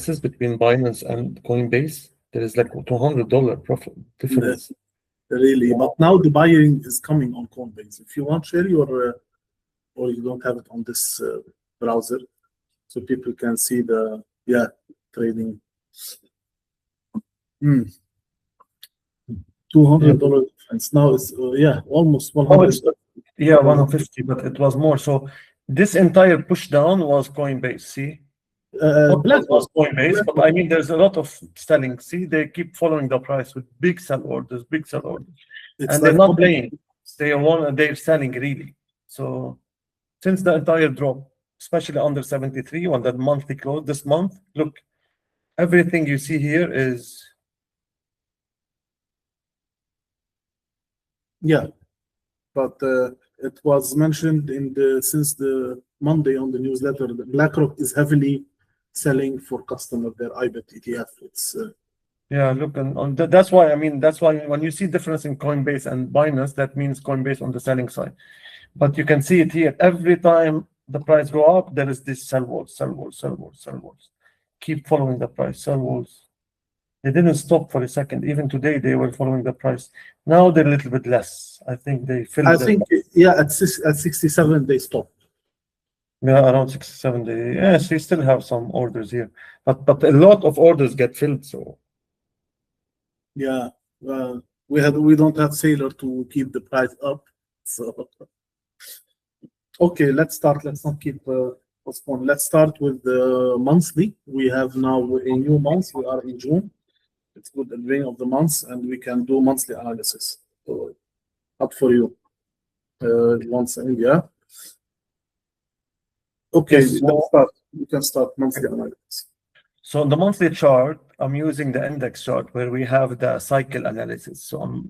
analysis between Binance and Coinbase, there is like $200 profit difference. Really, but now the buying is coming on Coinbase. If you want, share your, or you don't have it on this browser, so people can see the trading. $200 difference. Now it's almost 100. Yeah, 150, but it was more. So this entire push down was Coinbase. See, Black was Coinbase, but I mean, there's a lot of selling. See, they keep following the price with big sell orders, and they're not playing. They're selling really. So since the entire drop, especially under 73 on that monthly close this month, look, everything you see here is. Yeah, but it was mentioned since the Monday on the newsletter that BlackRock is heavily selling for customer their IBET ETF. It's look, and that's why when you see difference in Coinbase and Binance, that means Coinbase on the selling side. But you can see it here. Every time the price go up, there is this sell wars. Keep following the price, sell wars. They didn't stop for a second. Even today, they were following the price. Now they're a little bit less. I think they filled. I think at 67 they stopped. Yeah, around 67 days. Yes, we still have some orders here, but a lot of orders get filled. So yeah, we don't have Sailor to keep the price up. So okay, let's start. Let's not keep postpone. Let's start with the monthly. We have now a new month. We are in June. It's good at the beginning of the month, and we can do monthly analysis. So up for you. Once yeah. Okay, yes, let's start. You can start monthly analysis. So on the monthly chart, I'm using the index chart where we have the cycle analysis. So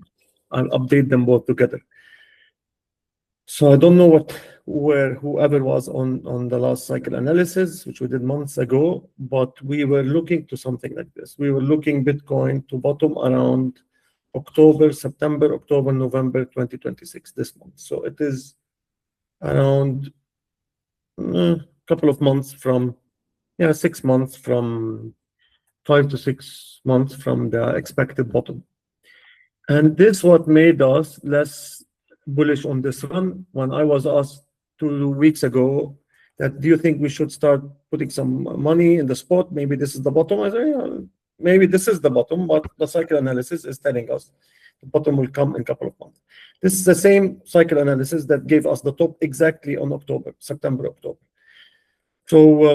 I'll update them both together. So I don't know whoever was on the last cycle analysis, which we did months ago, but we were looking to something like this. We were looking Bitcoin to bottom around September, October, November 2026, this month. So it is around a couple of months from, 6 months from 5 to 6 months from the expected bottom. And this what made us less bullish on this run. When I was asked 2 weeks ago that, do you think we should start putting some money in the spot? Maybe this is the bottom. I said, maybe this is the bottom, but the cycle analysis is telling us the bottom will come in a couple of months. This is the same cycle analysis that gave us the top exactly on September, October. So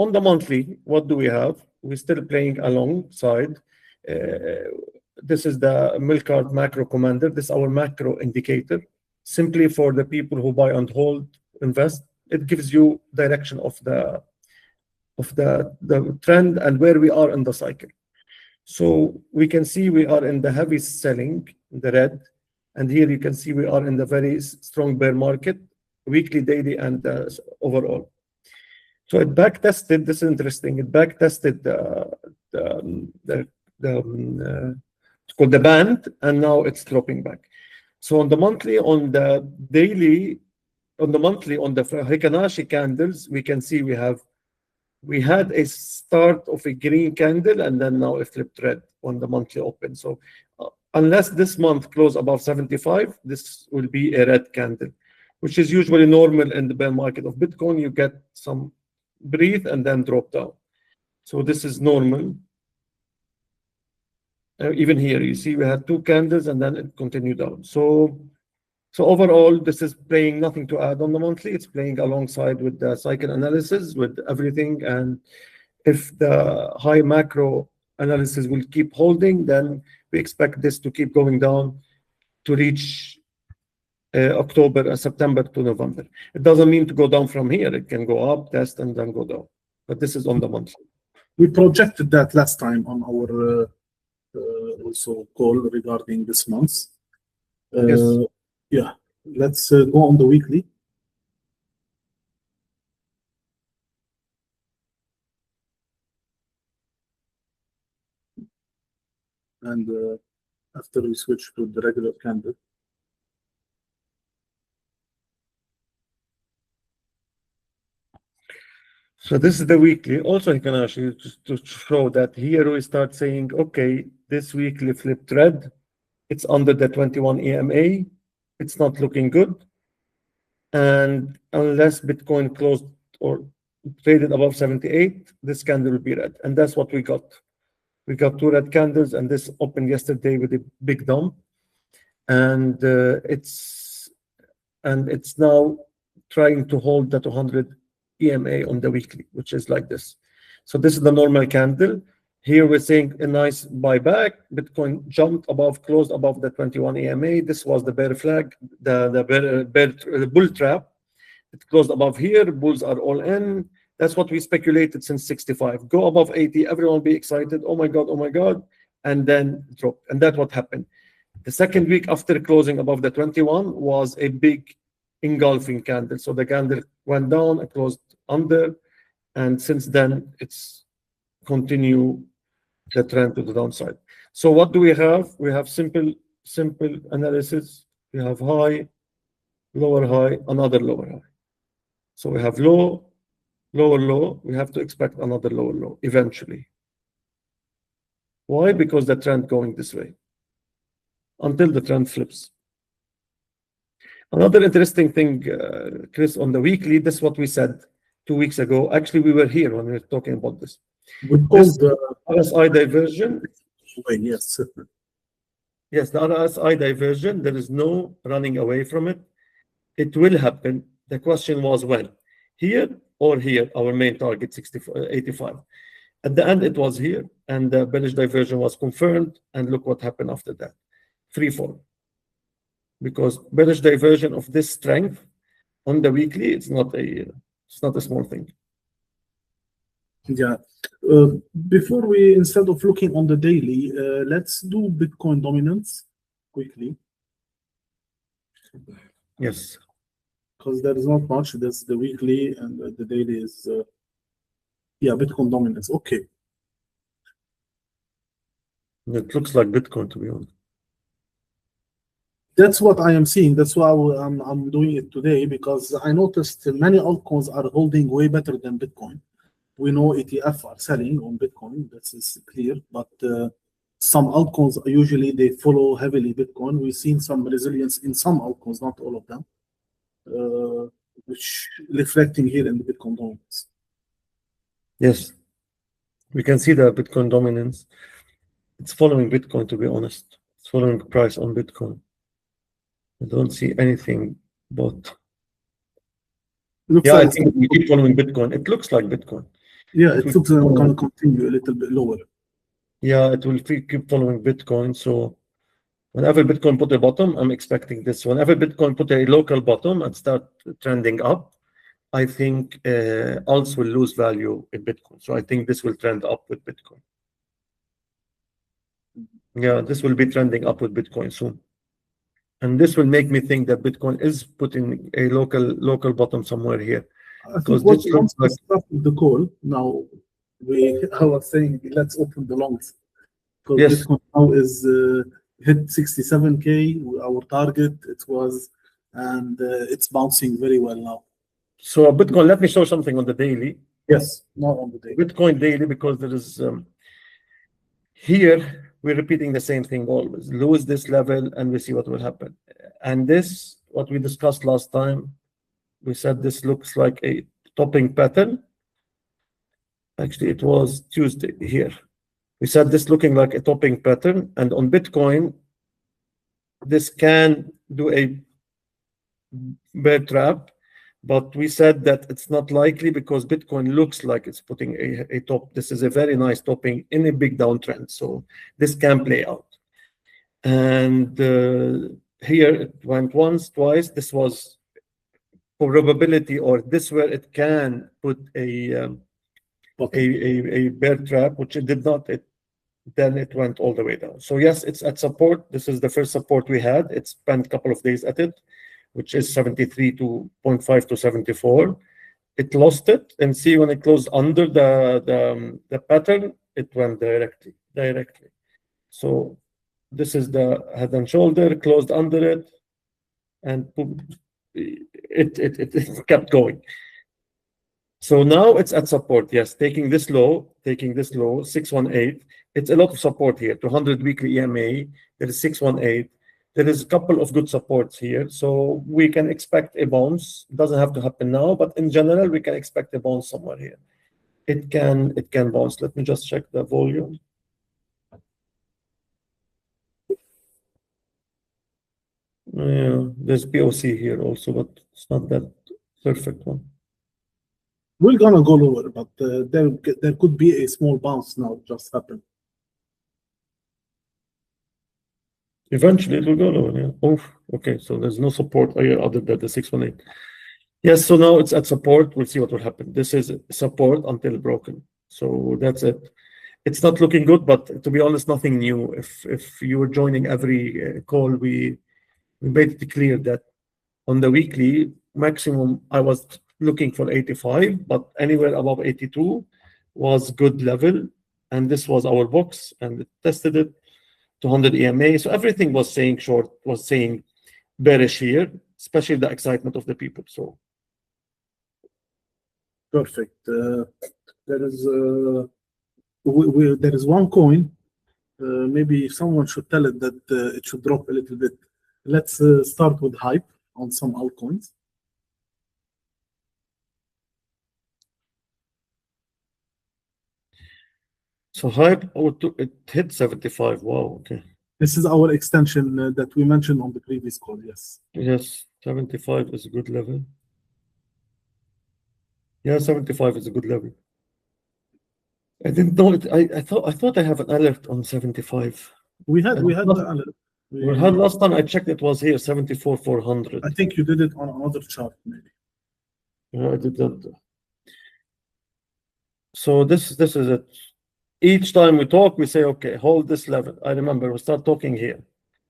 on the monthly, what do we have? We're still playing alongside. This is the Melkart macro commander. This is our macro indicator. Simply for the people who buy and hold, invest, it gives you direction of the trend and where we are in the cycle. So we can see we are in the heavy selling, the red, and here you can see we are in the very strong bear market, weekly, daily, and overall. So it back tested. This is interesting. It back tested it's called the band, and now it's dropping back. So on the monthly, on the daily, on the monthly, on the Hikanashi candles, we can see we had a start of a green candle, and then now it flipped red on the monthly open. So unless this month close above 75, this will be a red candle, which is usually normal in the bear market of Bitcoin. You get some breathe and then drop down. So this is normal. Even here, you see we had 2 candles and then it continued down. So overall, this is playing nothing to add on the monthly. It's playing alongside with the cycle analysis, with everything. And if the high macro analysis will keep holding, then we expect this to keep going down to reach October, September to November. It doesn't mean to go down from here. It can go up, test, and then go down. But this is on the monthly. We projected that last time on our also call regarding this month. Yes. Yeah, let's go on the weekly. And after we switch to the regular candle. So this is the weekly. Also, you can actually just to show that here we start saying, okay, this weekly flipped red. It's under the 21 EMA. It's not looking good. And unless Bitcoin closed or traded above 78, this candle will be red. And that's what we got. We got 2 red candles, and this opened yesterday with a big dump. And it's now trying to hold that 200 EMA on the weekly, which is like this. So this is the normal candle. Here we're seeing a nice buyback. Bitcoin jumped above, closed above the 21 EMA. This was the bear flag, the bull trap. It closed above here. Bulls are all in. That's what we speculated since 65. Go above 80, everyone be excited. Oh my God, and then drop. And that's what happened. The second week after closing above the 21 was a big engulfing candle. So the candle went down and closed under. And since then, it's continue the trend to the downside. So what do we have? We have simple analysis. We have high, lower high, another lower high. So we have low, lower low. We have to expect another lower low eventually. Why? Because the trend going this way until the trend flips. Another interesting thing, Chris, on the weekly, this is what we said 2 weeks ago. Actually, we were here when we were talking about this. This the RSI diversion. Yes. Yes, the RSI diversion, there is no running away from it. It will happen. The question was when? Here or here, our main target, 85. At the end, it was here, and the bearish diversion was confirmed, and look what happened after that. Free fall. Because bearish diversion of this strength on the weekly, it's not a small thing. Yeah. Before instead of looking on the daily, let's do Bitcoin dominance quickly. Yes. Because there is not much. There's the weekly, and the daily is, Bitcoin dominance. Okay. It looks like Bitcoin, to be honest. That's what I am seeing. That's why I'm doing it today, because I noticed many altcoins are holding way better than Bitcoin. We know ETF are selling on Bitcoin, that is clear, but some altcoins usually they follow heavily Bitcoin. We've seen some resilience in some altcoins, not all of them, which reflecting here in the Bitcoin dominance. Yes, we can see the Bitcoin dominance. It's following Bitcoin, to be honest. It's following price on Bitcoin. I don't see anything but. I think we keep following Bitcoin. It looks like Bitcoin. Yeah, it looks like it's going to continue a little bit lower. Yeah, it will keep following Bitcoin. So whenever Bitcoin put a bottom, I'm expecting this. Whenever Bitcoin put a local bottom and start trending up, I think alts will lose value in Bitcoin. So I think this will trend up with Bitcoin. Yeah, this will be trending up with Bitcoin soon. And this will make me think that Bitcoin is putting a local bottom somewhere here. Because once we start the call, now I was saying let's open the longs. Because yes. Bitcoin now is hit 67K, our target it was, and it's bouncing very well now. So Bitcoin, let me show something on the daily. Yes, not on the daily. Bitcoin daily, because there is here we're repeating the same thing always. Lose this level and we see what will happen. And this, what we discussed last time, we said this looks like a topping pattern. Actually, it was Tuesday here. We said this looking like a topping pattern, and on Bitcoin, this can do a bear trap, but we said that it's not likely because Bitcoin looks like it's putting a top. This is a very nice topping in a big downtrend, so this can play out. And here it went once, twice. This was probability, or this where it can put a bear trap, which it did not. Then it went all the way down. So yes, it's at support. This is the first support we had. It spent a couple of days at it, which is 73.5 to 74. It lost it, and see when it closed under the pattern, it went directly. So this is the head and shoulder, closed under it, and it kept going. So now it's at support. Yes, taking this low, 618. It's a lot of support here. 200 weekly EMA. There is 618. There is a couple of good supports here. So we can expect a bounce. It doesn't have to happen now, but in general, we can expect a bounce somewhere here. It can bounce. Let me just check the volume. Yeah, there's POC here also, but it's not that perfect one. We're gonna go lower, but there could be a small bounce now just happen. Eventually it will go lower. Yeah. Oh, okay. So there's no support here other than the 618. Yes. So now it's at support. We'll see what will happen. This is support until broken. So that's it. It's not looking good, but to be honest, nothing new. If you were joining every call, we made it clear that on the weekly maximum, I was looking for 85, but anywhere above 82 was good level. And this was our box, and it tested it, 200 EMA. So everything was saying short, was saying bearish here, especially the excitement of the people. So perfect. There is there is one coin. Maybe someone should tell it that it should drop a little bit. Let's start with hype on some altcoins. so hype, it hit 75. Wow. Okay. This is our extension that we mentioned on the previous call. Yes. Yes, 75 is a good level. Yeah, 75 is a good level. I didn't know it. I thought I have an alert on 75. We had the alert. We had last time I checked, it was here 74,400. I think you did it on another chart, maybe. Yeah, I did that. So this is it. Each time we talk, we say, okay, hold this level. I remember we start talking here.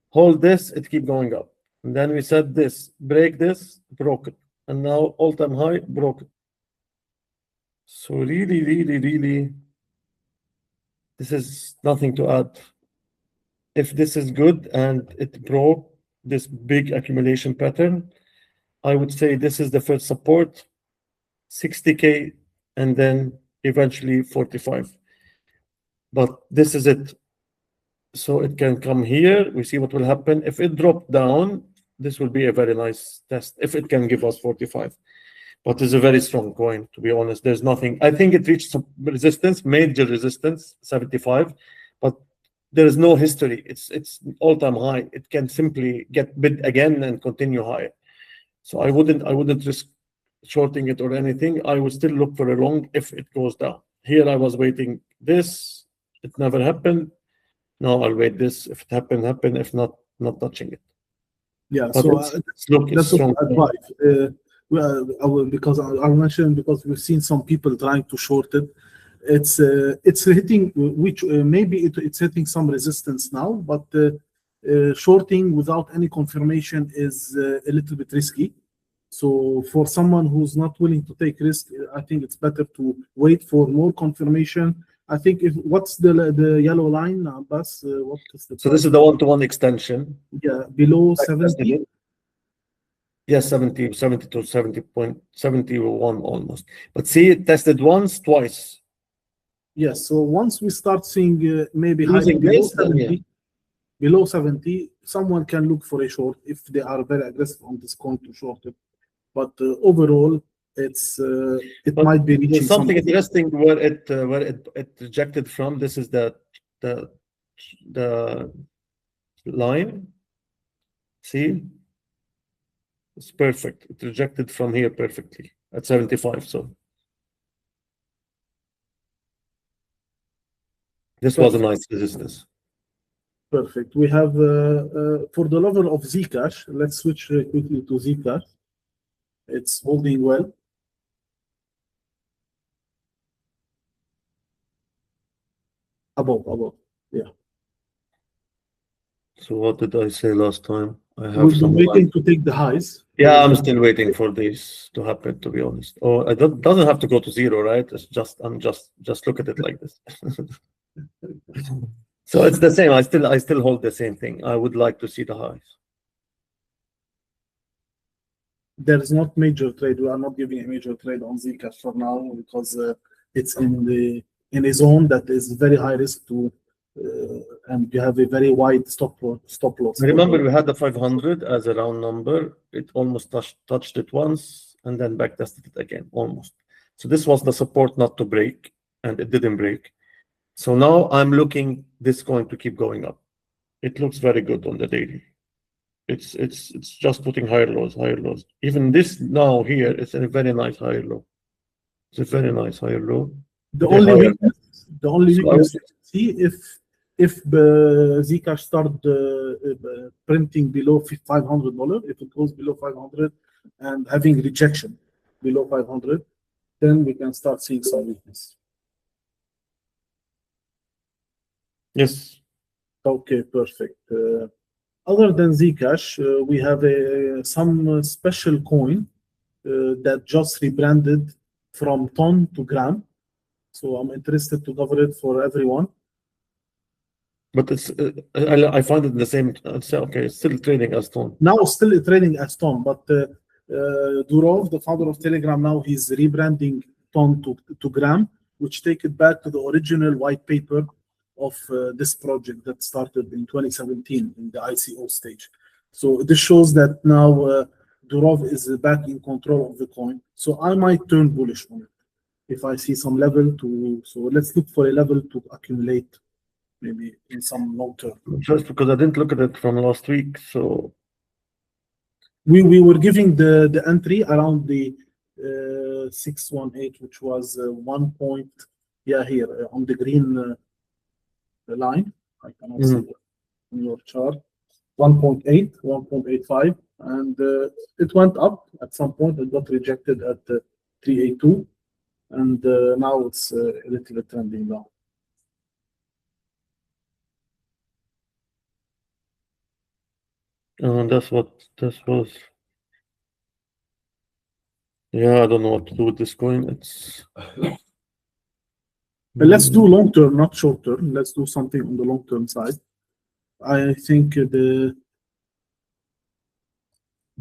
Hold this, it keep going up. And then we said this, break this, broke it. And now all-time high, broke it. So really, this is nothing to add. If this is good and it broke this big accumulation pattern, I would say this is the first support, 60K, and then eventually 45. But this is it. So it can come here. We see what will happen. If it dropped down, this will be a very nice test if it can give us 45. But it's a very strong coin, to be honest. There's nothing. I think it reached some resistance, major resistance, 75, but there is no history. It's all-time high. It can simply get bid again and continue higher. So I wouldn't risk shorting it or anything. I would still look for a long if it goes down. Here I was waiting this. It never happened. Now I'll wait this. If it happen. If not touching it. Yeah, but so it's strong advice. Because I mentioned, because we've seen some people trying to short it. It's hitting, which maybe it's hitting some resistance now, but shorting without any confirmation is a little bit risky. So for someone who's not willing to take risk, I think it's better to wait for more confirmation. I think what's the yellow line, Abbas? What is the so this is the one-to-one extension. Yeah, below 70. Yes, 70 to 70.71 almost. But see, it tested once, twice. Yes, so once we start seeing maybe below 70, someone can look for a short if they are very aggressive on this coin to short it. But overall, it might be reaching something interesting where it rejected from. This is the line. See, it's perfect. It rejected from here perfectly at 75. So this was a nice resistance. Perfect. We have for the level of Zcash. Let's switch quickly to Zcash. It's holding well. Above, yeah. So what did I say last time? I have We've been waiting to take the highs. Yeah, I'm still waiting for this to happen, to be honest. Oh, it doesn't have to go to zero, right? It's just just look at it like this. So it's the same. I still hold the same thing. I would like to see the highs. There is not major trade. We are not giving a major trade on Zcash for now because it's in a zone that is very high risk to, and you have a very wide stop loss. Remember, we had the 500 as a round number. It almost touched it once and then back tested it again, almost. So this was the support not to break, and it didn't break. So now I'm looking this coin to keep going up. It looks very good on the daily. It's just putting higher lows, higher lows. Even this now here is a very nice higher low. It's a very nice higher low. The only weakness to see if Zcash start printing below $500, if it goes below 500 and having rejection below 500, then we can start seeing some weakness. Yes. Okay, perfect. Other than Zcash, we have some special coin that just rebranded from ton to gram. So I'm interested to cover it for everyone. But it's I find it the same. Okay, it's still trading as ton. Now still trading as ton, but Durov, the founder of Telegram, now he's rebranding ton to gram, which take it back to the original white paper of this project that started in 2017 in the ICO stage. So this shows that now Durov is back in control of the coin. So I might turn bullish on it if I see some level to. So let's look for a level to accumulate, maybe in some long term. Just because I didn't look at it from last week, so we were giving the entry around the 618, which was 1 point. Yeah, here on the green line. I cannot see it in your chart. 1.8, 1.85, and it went up at some point. It got rejected at 382, and now it's a little bit trending down. that's what this was. Yeah, I don't know what to do with this coin. It's But let's do long term, not short term. Let's do something on the long term side. I think the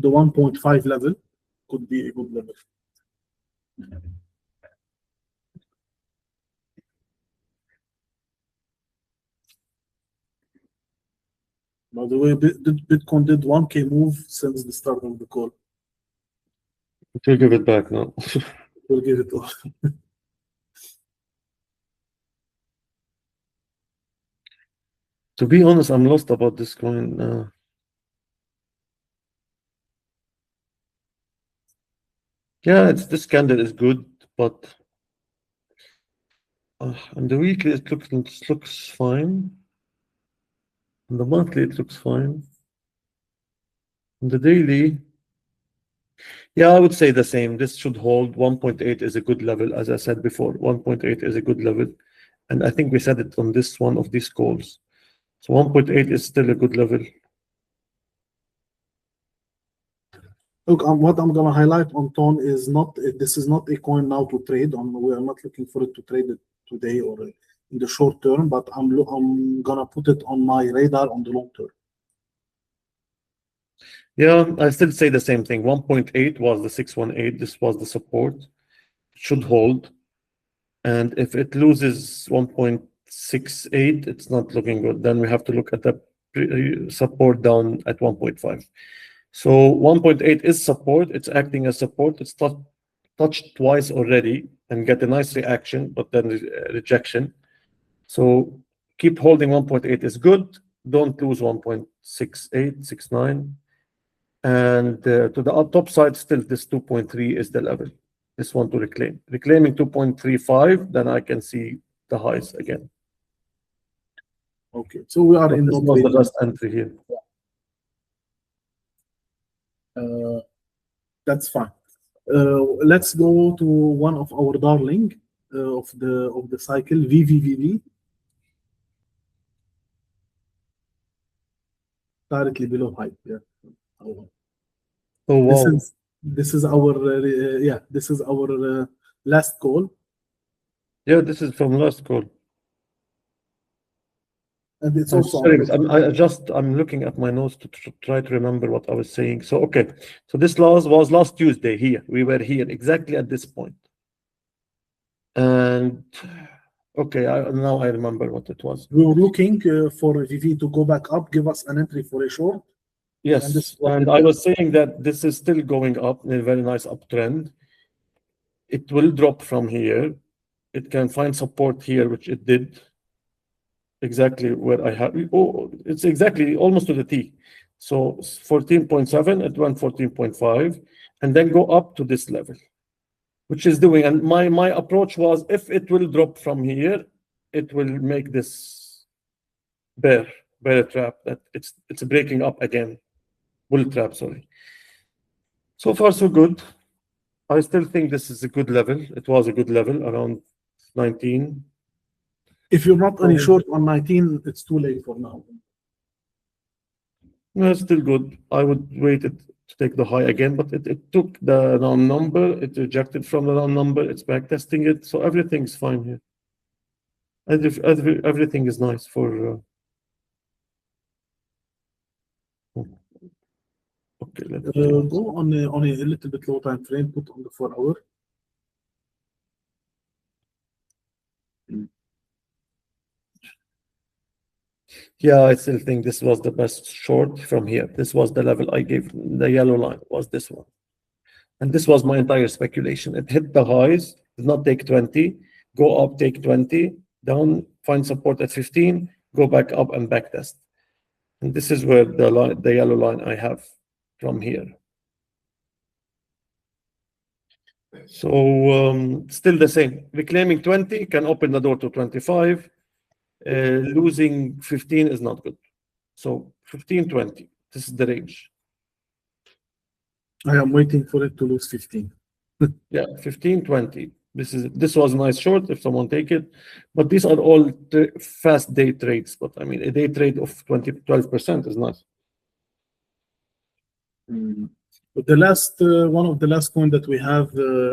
1.5 level could be a good level. By the way, Bitcoin did 1K move since the start of the call. we'll give it back now. We'll give it off. To be honest, I'm lost about this coin. Yeah, this candle is good, but on the weekly it looks fine. On the monthly it looks fine. On the daily, yeah, I would say the same. This should hold. 1.8 is a good level, as I said before. 1.8 is a good level, and I think we said it on this one of these calls. So 1.8 is still a good level. Look, what I'm gonna highlight on Ton is this is not a coin now to trade on. We are not looking for it to trade it today or in the short term, but I'm gonna put it on my radar on the long term. Yeah, I still say the same thing. 1.8 was the 618. This was the support. It should hold. And if it loses 1.68, it's not looking good. Then we have to look at the support down at 1.5. So 1.8 is support. It's acting as support. It's touched twice already and get a nice reaction, but then rejection. So keep holding 1.8 is good. Don't lose 1.68, 69. And to the top side, still this 2.3 is the level. This one to reclaim. Reclaiming 2.35, then I can see the highs again. Okay, so we are in the best entry here. That's fine. Let's go to one of our darling of the cycle, VVVV. Directly below height. Yeah. Oh wow. This is our last call. Yeah, this is from last call. And it's I'm also sorry, I'm looking at my notes to try to remember what I was saying. So okay, so this loss was last Tuesday here. We were here exactly at this point. And okay, now I remember what it was. we were looking for VV to go back up, give us an entry for a short. Yes, and I was saying that this is still going up in a very nice uptrend. It will drop from here. It can find support here, which it did. Exactly where I have. Oh, it's exactly almost to the T. So 14.7, it went 14.5, and then go up to this level, which is doing. And my approach was, if it will drop from here, it will make this bear trap that it's breaking up again. Bull trap, sorry. So far, so good. I still think this is a good level. It was a good level around 19. If you're not any short on 19, it's too late for now. No, it's still good. I would wait it to take the high again, but it took the round number. It rejected from the round number. It's back testing it. So everything's fine here. Everything is nice for. Okay, let's go on a little bit low time frame. Put on the 4 hour. Yeah, I still think this was the best short from here. This was the level I gave. The yellow line was this one. And this was my entire speculation. It hit the highs, did not take 20, go up, take 20, down, find support at 15, go back up and back test. And this is where the yellow line I have from here. So still the same. Reclaiming 20 can open the door to 25. Losing 15 is not good. So 15, 20. This is the range. I am waiting for it to lose 15. Yeah, 15, 20. This was a nice short if someone take it, but these are all fast day trades. But I mean, a day trade of 12% is nice. But the last one of the last coin that we have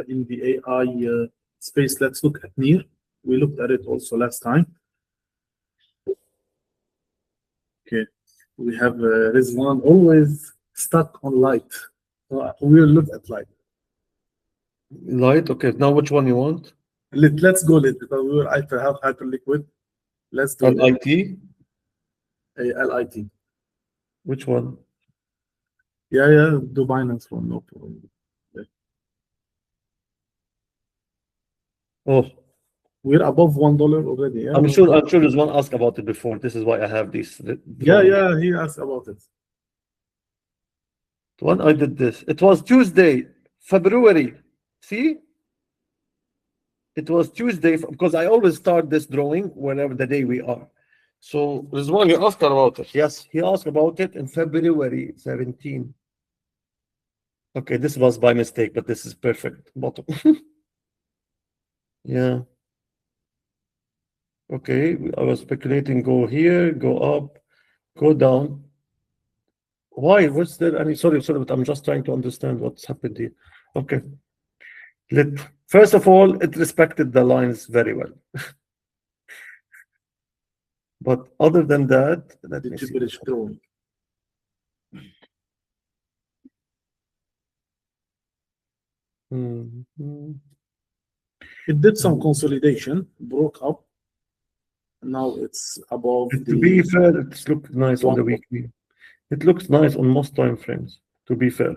in the AI space, let's look at NEAR. We looked at it also last time. Okay, we have Rizwan always stuck on light. So we'll look at light. Light, okay. Now which one you want? Let's go lit because we will have Hyperliquid. Let's do LIT? LIT. Which one? Yeah, do Binance one, no problem. Okay. Oh, we're above $1 already. Yeah, I'm sure there's one asked about it before. This is why I have these. Yeah, he asked about it. When I did this, it was Tuesday, February. See? It was Tuesday because I always start this drawing whenever the day we are. So there's one you asked about it. Yes, he asked about it in February 17. Okay, this was by mistake, but this is perfect. Bottom. Yeah. Okay, I was speculating go here, go up, go down. Why? What's there? I mean, sorry, but I'm just trying to understand what's happened here. Okay. First of all, it respected the lines very well. But other than that, let me see. It did some consolidation, broke up. Now it's above. To be fair, it looks nice on the weekly. It looks nice on most time frames, to be fair.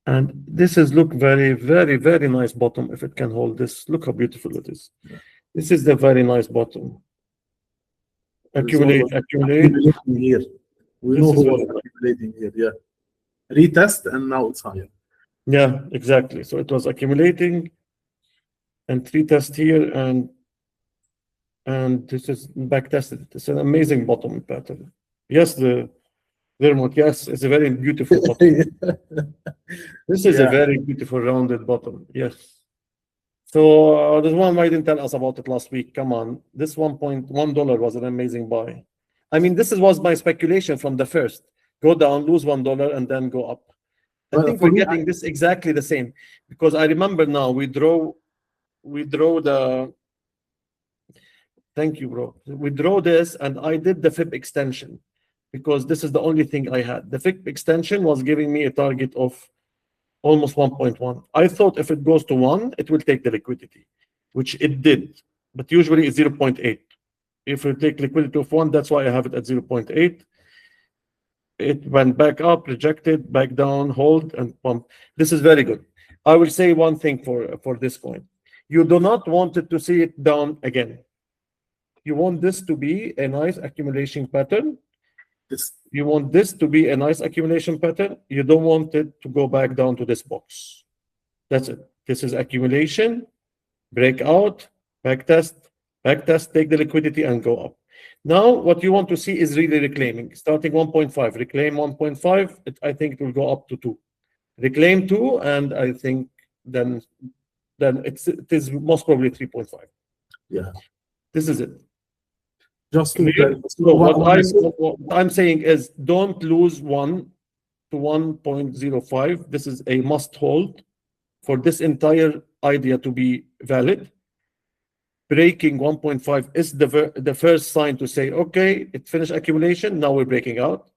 And this is look very, very, very nice bottom if it can hold this. Look how beautiful it is. Yeah. This is the very nice bottom. Accumulate here. We know who was accumulating here. Yeah. Retest and now it's higher. Yeah, exactly. So it was accumulating and retest here and this is back tested. It's an amazing bottom pattern. Yes, yes, it's a very beautiful bottom. This is a very beautiful rounded bottom. Yes. So there's one why didn't tell us about it last week. Come on, this $1.1 was an amazing buy. I mean, this was my speculation from the first. Go down, lose $1, and then go up. I think we're getting this exactly the same because I remember now we draw the Thank you, bro. Withdraw this, and I did the FIB extension because this is the only thing I had. The FIB extension was giving me a target of almost 1.1. I thought if it goes to 1, it will take the liquidity, which it did, but usually it's 0.8. If you take liquidity of 1, that's why I have it at 0.8. It went back up, rejected, back down, hold, and pump. This is very good. I will say one thing for this coin. You do not want it to see it down again. You want this to be a nice accumulation pattern. You want this to be a nice accumulation pattern. You don't want it to go back down to this box. That's it. This is accumulation, breakout, backtest, take the liquidity and go up. Now, what you want to see is really reclaiming. Starting 1.5, reclaim 1.5. I think it will go up to 2. Reclaim 2, and I think then it is most probably 3.5. Yeah. This is it. Just to so what I'm saying is don't lose 1 to 1.05. This is a must hold for this entire idea to be valid. Breaking 1.5 is the first sign to say, okay, it finished accumulation. Now we're breaking out.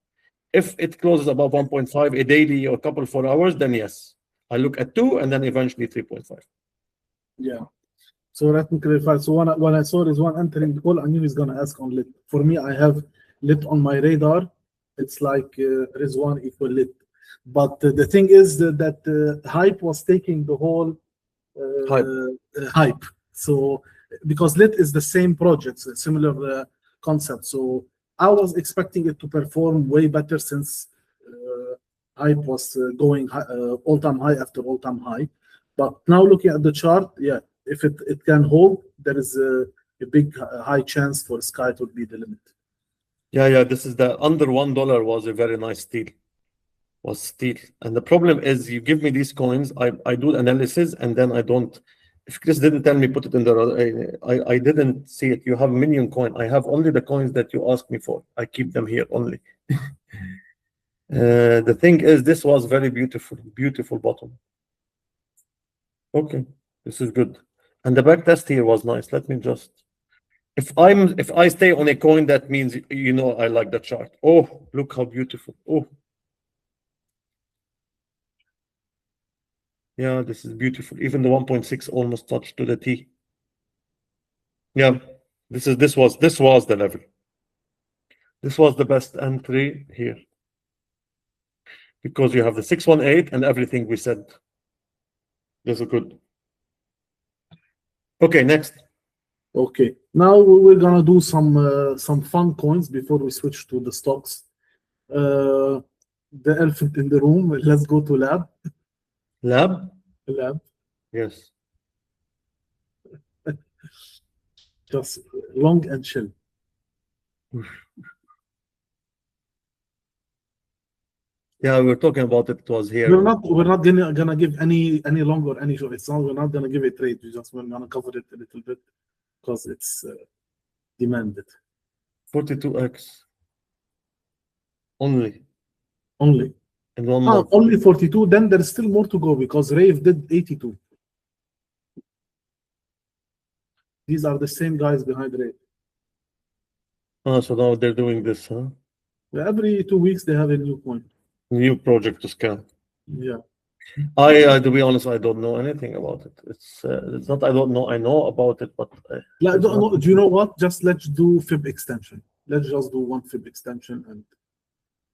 If it closes above 1.5 a daily or a couple 4 hours, then yes, I look at 2 and then eventually 3.5. Yeah. So let me clarify. So when I saw this one entering the call, I knew he's going to ask on lit. For me, I have lit on my radar. It's like Rizwan equal lit. But the thing is that hype was taking the whole hype. So because lit is the same project, similar concept. So I was expecting it to perform way better since hype was going all-time high after all-time high. But now looking at the chart, yeah, if it can hold, there is a big high chance for sky to be the limit. Yeah, this is the under $1 was a very nice steal. And the problem is you give me these coins, I do analysis, and then I don't. If Chris didn't tell me put it in the I didn't see it. You have million coin. I have only the coins that you asked me for. I keep them here only. The thing is, this was very beautiful bottom. Okay, this is good. And the back test here was nice. Let me just, if I stay on a coin, that means I like the chart. Oh, look how beautiful. Oh, yeah, this is beautiful. Even the 1.6 almost touched to the T. Yeah, this was the level. This was the best entry here because you have the 618 and everything we said. This is good. Okay, next. Okay, now we're gonna do some fun coins before we switch to the stocks. The elephant in the room. Let's go to lab. Lab. Yes. Just long and chill. Yeah, we were talking about it. It was here. We're not gonna give any long or any short. We're not gonna give a trade. We're gonna cover it a little bit because it's demanded. 42x. Only. In 1 month. Only 42. Then there's still more to go because Rave did 82. These are the same guys behind Rave. So now they're doing this, huh? Every 2 weeks they have a new coin. New project to scan. Yeah. To be honest, I don't know anything about it. It's not I don't know. I know about it, but do you know what? Just let's do FIB extension. Let's just do one FIB extension and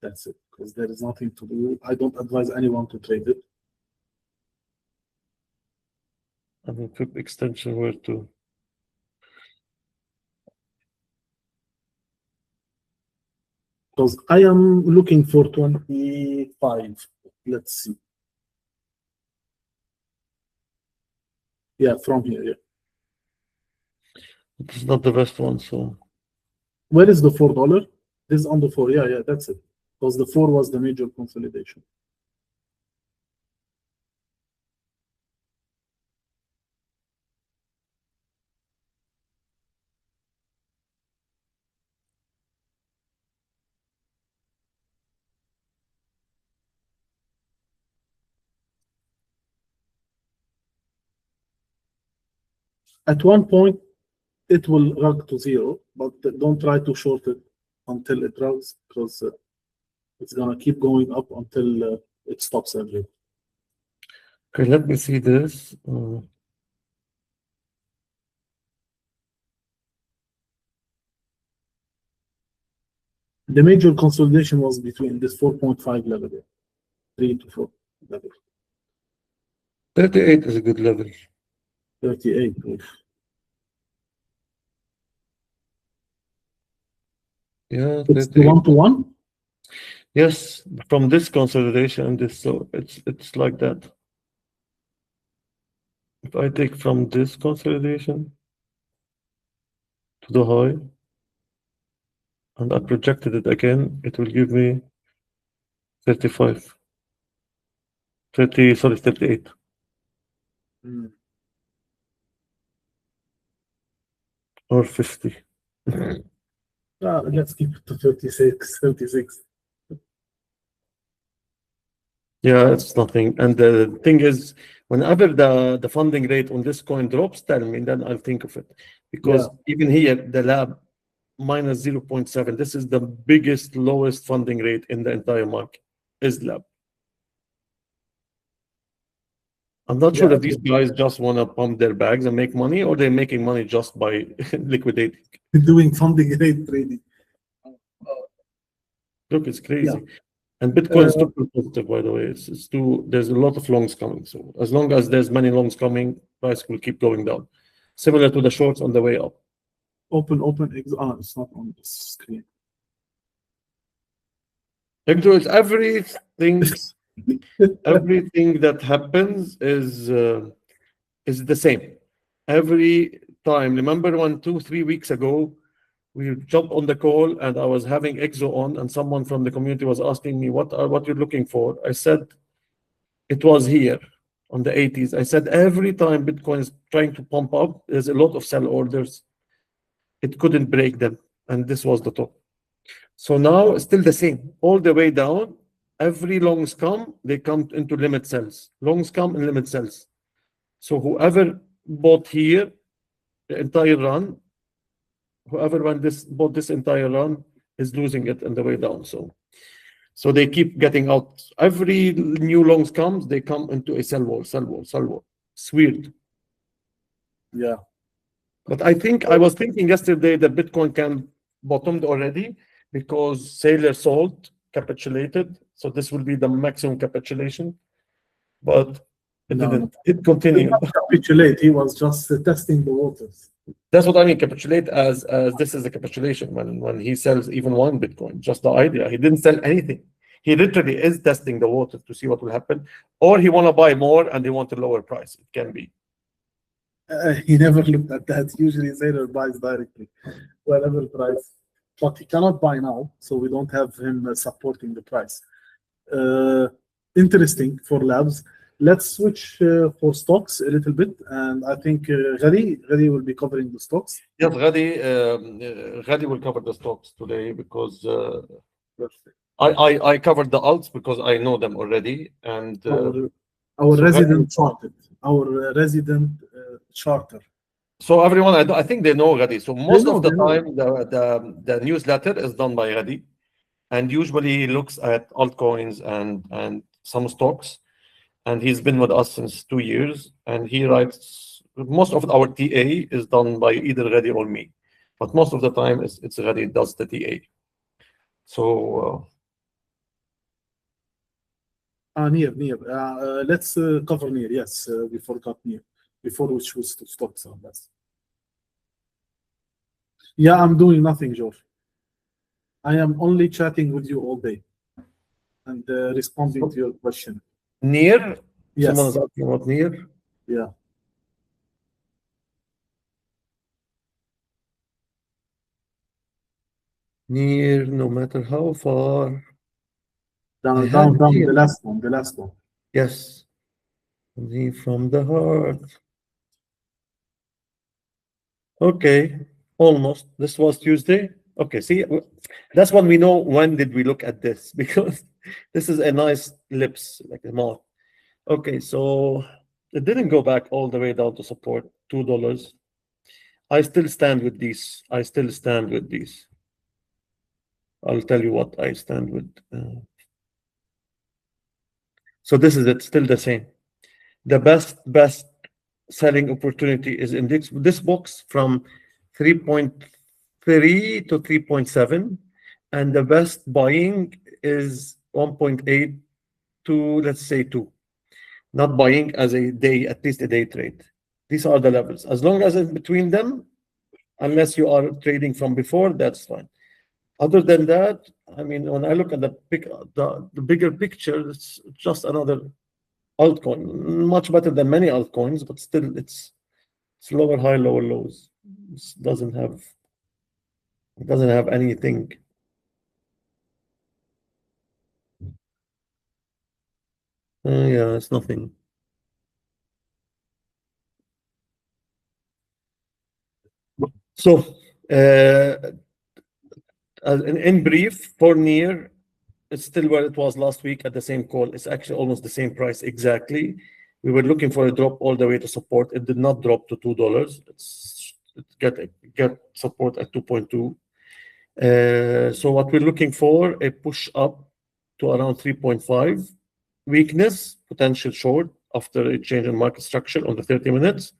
that's it. Because there is nothing to do. I don't advise anyone to trade it. I mean, FIB extension where to? Because I am looking for 25. Let's see. Yeah, from here, yeah. It's not the best one, so. Where is the $4? This is on the 4. Yeah, that's it. Because the 4 was the major consolidation. At one point, it will rug to zero, but don't try to short it until it rugs, because it's gonna keep going up until it stops every. Okay, let me see this. The major consolidation was between this 4.5 level, 3 to 4 level. 38 is a good level. 38. Yeah, It's 38. 1-to-1. Yes, from this consolidation and this, so it's like that. If I take from this consolidation to the high, and I projected it again, it will give me 35. 30, sorry, 38. Or 50. Let's keep it to 36. 36. Yeah, it's nothing. And the thing is, whenever the funding rate on this coin drops, tell me, then I'll think of it. Because even here, the lab minus 0.7, this is the biggest, lowest funding rate in the entire market, is lab. I'm not sure if these guys just want to pump their bags and make money, or they're making money just by liquidating. Doing funding rate trading. Look, it's crazy. And Bitcoin is too positive, by the way. It's too, there's a lot of longs coming. So as long as there's many longs coming, price will keep going down. Similar to the shorts on the way up. Open. It's not on the screen. It's everything. Everything that happens is the same. Every time. Remember when 2-3 weeks ago, we jumped on the call and I was having EXO on, and someone from the community was asking me what you're looking for. I said it was here on the 80s. I said every time Bitcoin is trying to pump up, there's a lot of sell orders. It couldn't break them, and this was the top. So now it's still the same, all the way down. Every longs come, they come into limit sells. Longs come in limit sells. So whoever bought here the entire run, whoever bought this entire run is losing it on the way down. So they keep getting out. Every new longs comes, they come into a sell wall. It's weird. Yeah. But I was thinking yesterday that Bitcoin can bottomed already because Sailor sold, capitulated. So this will be the maximum capitulation. But it didn't. It continued. Capitulate. He was just testing the waters. That's what I mean, capitulate as this is a capitulation when he sells even one Bitcoin, just the idea. He didn't sell anything. He literally is testing the waters to see what will happen, or he want to buy more and they want a lower price. It can be. He never looked at that. Usually Sailor buys directly, whatever price. But he cannot buy now, so we don't have him supporting the price. Interesting for labs. Let's switch for stocks a little bit, and I think Ghadi will be covering the stocks. Yes, Ghadi will cover the stocks today because I covered the alts because I know them already, and our resident charter, charter. So everyone, I think they know Ghadi. So most of the time, the newsletter is done by Ghadi, and usually he looks at altcoins and some stocks. And he's been with us since 2 years, and he writes. Most of our TA is done by either Ghadi or me, but most of the time it's Ghadi does the TA. So Near. Let's cover Near. Yes, we forgot Near before we choose to stocks on that. Yeah, I'm doing nothing, George. I am only chatting with you all day and responding to your question. Near? Yes. Someone is asking about Near? Yeah. Near, no matter how far. Down, the last one. Yes. Near from the heart. Okay, almost. This was Tuesday. Okay, see, that's when we know when did we look at this, because this is a nice lips, like a mouth. Okay, so it didn't go back all the way down to support $2. I still stand with these. I still stand with these. I'll tell you what I stand with. So this is it, still the same. The best selling opportunity is in this box from 3.3 to 3.7, and the best buying is 1.8 to, let's say, 2. Not buying as a day, at least a day trade. These are the levels. As long as it's between them, unless you are trading from before, that's fine. Other than that, I mean, when I look at the bigger picture, it's just another altcoin, much better than many altcoins, but still it's lower high, lower lows. It doesn't have anything. Yeah, it's nothing. So in brief, for near, it's still where it was last week at the same call. It's actually almost the same price exactly. We were looking for a drop all the way to support. It did not drop to $2. It get support at 2.2. So what we're looking for, a push up to around 3.5. Weakness, potential short after a change in market structure on the 30 minutes.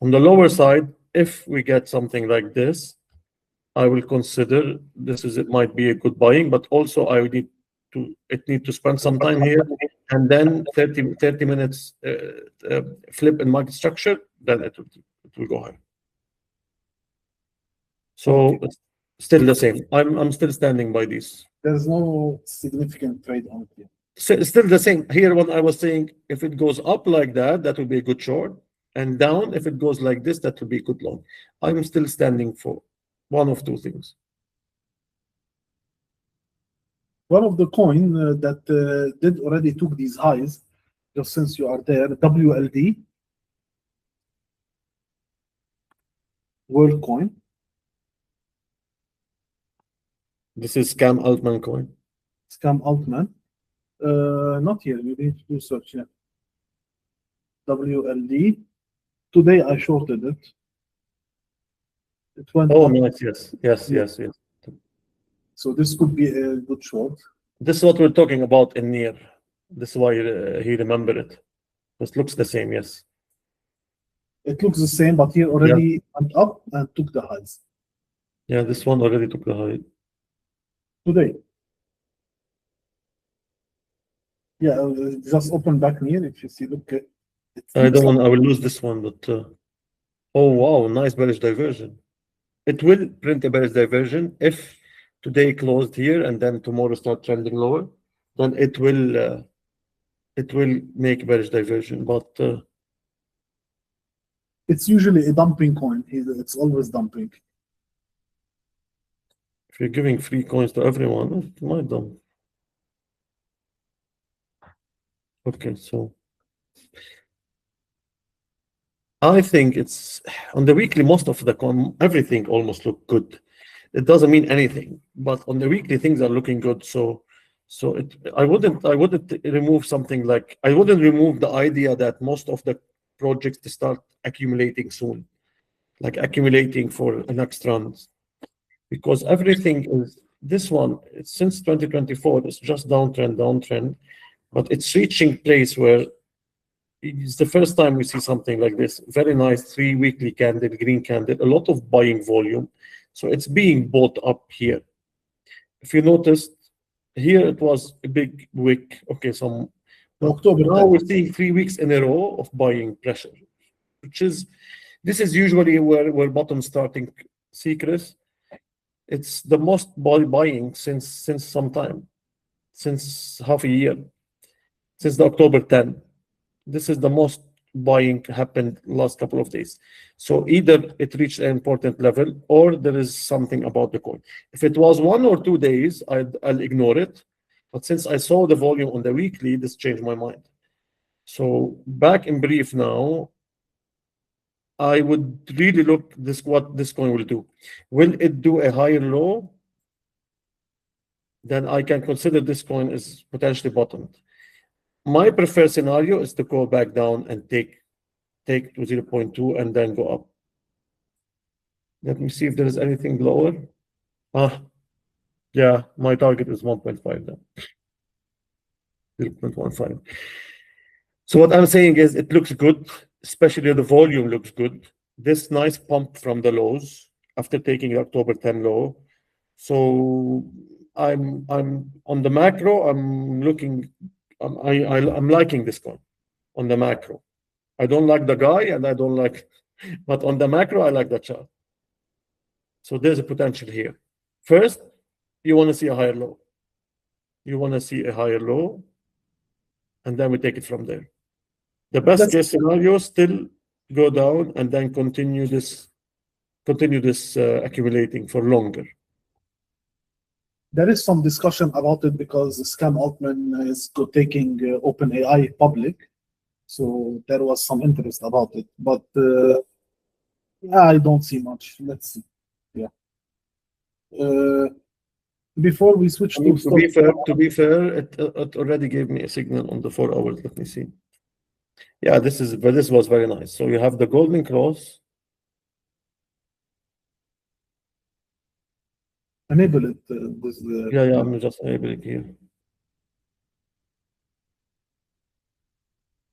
On the lower side, if we get something like this, I will consider it might be a good buying, but also I would need to spend some time here, and then 30 minutes flip in market structure, then it will go higher. So it's still the same. I'm still standing by these. There's no significant trade on it here. Still the same. Here, when I was saying, if it goes up like that, that would be a good short, and down, if it goes like this, that would be a good long. I'm still standing for one of two things. One of the coin that did already took these highs, just since you are there, WLD, Worldcoin. This is Scam Altman coin. Scam Altman. Not here. You need to do search here. WLD. Today I shorted it. It went up. Nice. Yes. So this could be a good short. This is what we're talking about in near. This is why he remembered it. This looks the same, yes. It looks the same, but here already went up and took the highs. Yeah, this one already took the high. Today. Yeah, just open back near. If you see, look. I will lose this one, but oh wow, nice bearish diversion. It will print a bearish diversion if today closed here and then tomorrow start trending lower. Then it will make bearish diversion, but it's usually a dumping coin. It's always dumping. If you're giving free coins to everyone, it might dump. Okay, so I think it's on the weekly, most of the everything almost look good. It doesn't mean anything, but on the weekly things are looking good. So I wouldn't remove something like, I wouldn't remove the idea that most of the projects start accumulating soon, like accumulating for the next runs, because everything is this one. It's since 2024, it's just downtrend, but it's reaching place where it's the first time we see something like this. Very nice 3 weekly candle, green candle, a lot of buying volume. So it's being bought up here. If you noticed, here it was a big wick. Okay, some October. Now we're seeing 3 weeks in a row of buying pressure, this is usually where bottom starting secrets. It's the most buying since some time, since half a year, since the October 10. This is the most buying happened last couple of days. So either it reached an important level or there is something about the coin. If it was 1 or 2 days, I'll ignore it. But since I saw the volume on the weekly, this changed my mind. So back in brief now, I would really look what this coin will do. Will it do a higher low? Then I can consider this coin is potentially bottomed. My preferred scenario is to go back down and take to 0.2 and then go up. Let me see if there is anything lower. Yeah, my target is 1.5 now. 0.15. So what I'm saying is it looks good, especially the volume looks good. This nice pump from the lows after taking the October 10 low. So I'm on the macro, I'm liking this one on the macro. I don't like the guy and I don't like, but on the macro, I like the chart. So there's a potential here. First, you want to see a higher low. You want to see a higher low, and then we take it from there. The best case scenario, still go down and then continue this accumulating for longer. There is some discussion about it because Scam Altman is taking OpenAI public. So there was some interest about it, but I don't see much. Let's see. Yeah. Before we switch to be fair, it already gave me a signal on the 4 hours. Let me see. Yeah, this was very nice. So you have the golden cross. Enable it. Yeah, I'm just enabling here.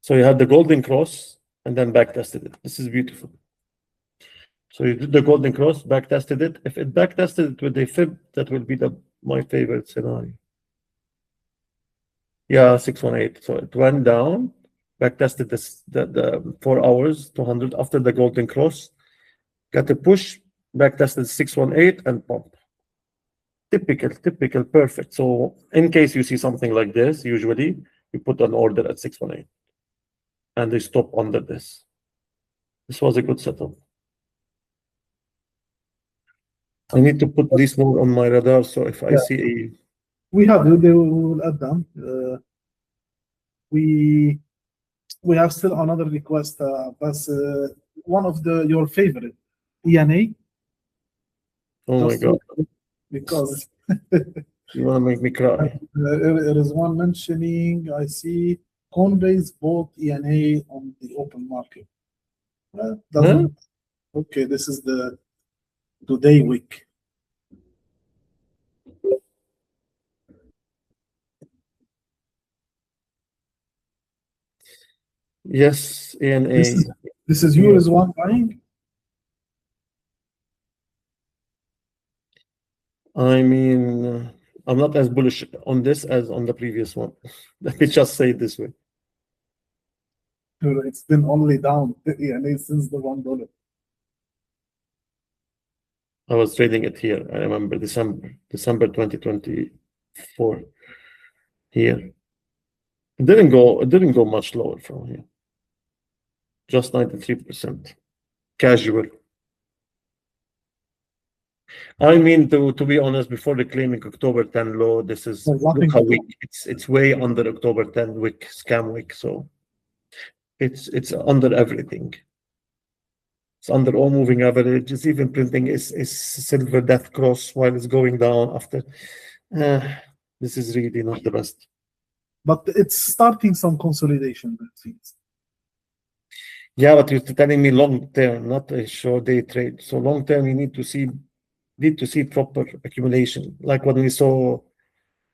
So you had the golden cross and then back tested it. This is beautiful. So you did the golden cross, back tested it. If it back tested it with a fib, that will be my favorite scenario. Yeah, 618. So it went down, back tested the 4 hours, 200 after the golden cross, got a push, back tested 618 and pump. Typical, perfect. So in case you see something like this, usually you put an order at 618 and they stop under this. This was a good setup. I need to put this more on my radar. So if I see a... We will add them. We have still another request. That's one of your favorite, ENA. Oh my God. Because you want to make me cry. There is one mentioning, I see Coinbase bought ENA on the open market. Okay, this is the today week. Yes, ENA. This is you as one buying? I mean, I'm not as bullish on this as on the previous one. Let me just say it this way. It's been only down ENA since the $1. I was trading it here. I remember December 2024. Here. It didn't go much lower from here. Just 93%. Casual. I mean, to be honest, before the claiming October 10 low, this is look how weak. It's way under October 10 wick, scam wick. So it's under everything. It's under all moving averages. Even printing is silver death cross while it's going down after. This is really not the best. But it's starting some consolidation, it seems. Yeah, but you're telling me long term, not a short day trade. So long term, you need to see proper accumulation, like what we saw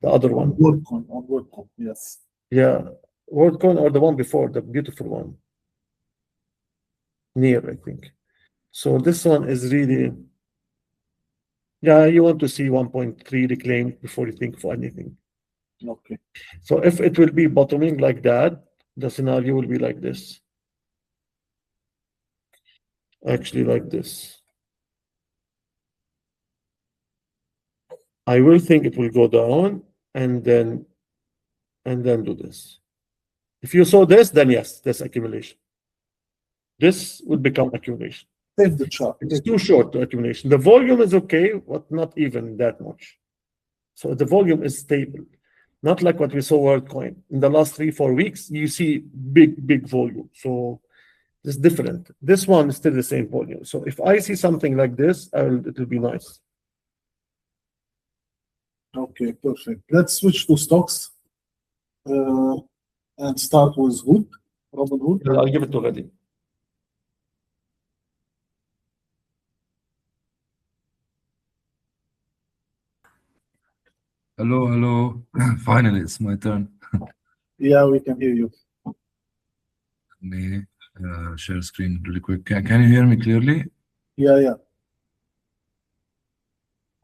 the other one. On Worldcoin, yes. Yeah, Worldcoin or the one before, the beautiful one. Near, I think. So this one is really, yeah, you want to see 1.3 reclaimed before you think for anything. Okay. So if it will be bottoming like that, the scenario will be like this. Actually, like this. I will think it will go down and then do this. If you saw this, then yes, there's accumulation. This would become accumulation. Save the chart. It's too short to accumulation. The volume is okay, but not even that much. So the volume is stable. Not like what we saw Worldcoin. In the last 3-4 weeks, you see big volume. So it's different. This one is still the same volume. So if I see something like this, it will be nice. Okay, perfect. Let's switch to stocks and start with Hood, Robinhood. 。 I'll give it to Reddy. 。 Robinhood, I'll give it to Reddy. 。 I'll give it to Reddy. 。 I'll give it to Reddy. 。 I'll give it to Reddy. 。 I'll give it to Reddy. 。 I'll give it to Reddy. Hello, hello. Finally, it's my turn. Yeah, we can hear you. Let me share screen really quick. Can you hear me clearly? Yeah.